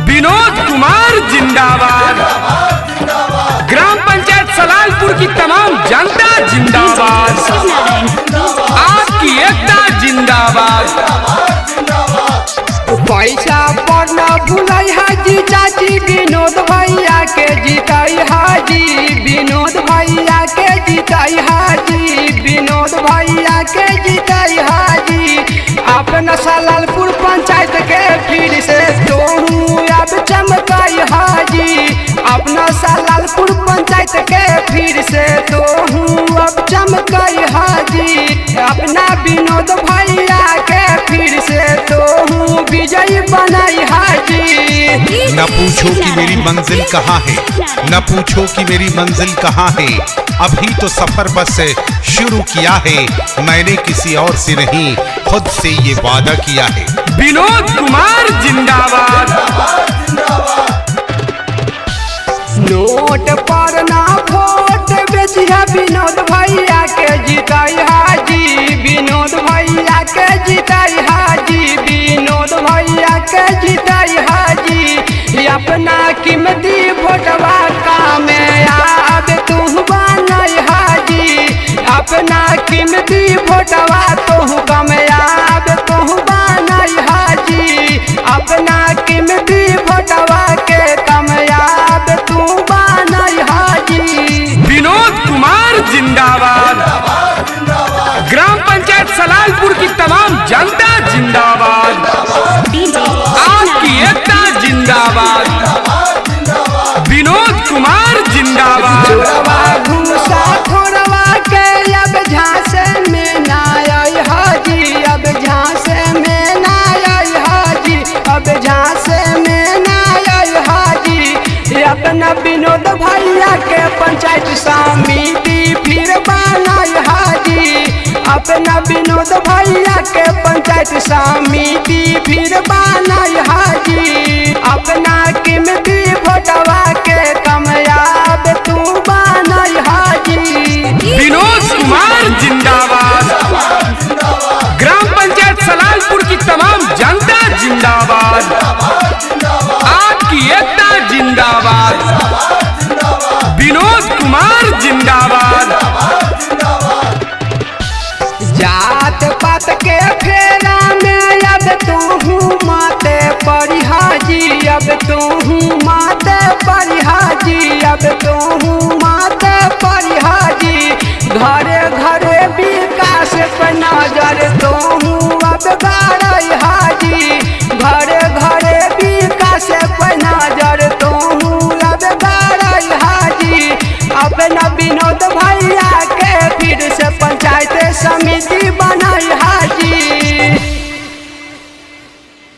विनोद कुमार जिंदाबाद। ग्राम पंचायत सलालपुर की तमाम जनता जिंदाबाद। आपकी एकता जिंदाबाद। पैसा पर न भूलै हाजी चाची विनोद भैया के जीताई हाजी। विनोद भैया के जीताई हाजी। विनोद भैया के जीताई हाजी। अपना सलालपुर पंचायत के फिर से तोहू अब चमकाई हाजी। अपना सलालपुर पंचायत के फिर से तोहू अब चमकाई हाजी। अपना विनोद भैया के फिर से तोहू विजयी बनाई हाजी। न पूछो कि मेरी मंजिल कहाँ है, न पूछो कि मेरी मंजिल कहाँ है। अभी तो सफर बस शुरू किया है। मैंने किसी और से नहीं खुद से ये वादा किया है। विनोद कुमार जिंदाबाद। नोट पर ना वोट बेचिया विनोद भैया के जीताई हाजी। विनोद भैया के जीताई हाजी। विनोद भैया के जीताई हाजी। अपना कीमती वोटवा कामयाब तू बनाई हाजी। अपना कीमती वोटवा तू कामयाब तू बनाई हाजी। अपना कीमती वोटवा के कामयाब तू बनाई हाजी। विनोद कुमार जिंदाबाद। ग्राम पंचायत सलालपुर की तमाम जनता जिंदाबाद। आपकी एकता जिंदाबाद। विनोद कुमार जिंदाबाद। चोरवा घूसा थोड़वा के अब झांसे में ना आई हाजी। अब झांसे में ना आई हाजी। अब झांसे में ना आई हाजी। अपना विनोद भैया के पंचायत समिति फिर बनाई हाजी। अपना विनोद भैया के पंचायत समिति फिर बनाई हाजी।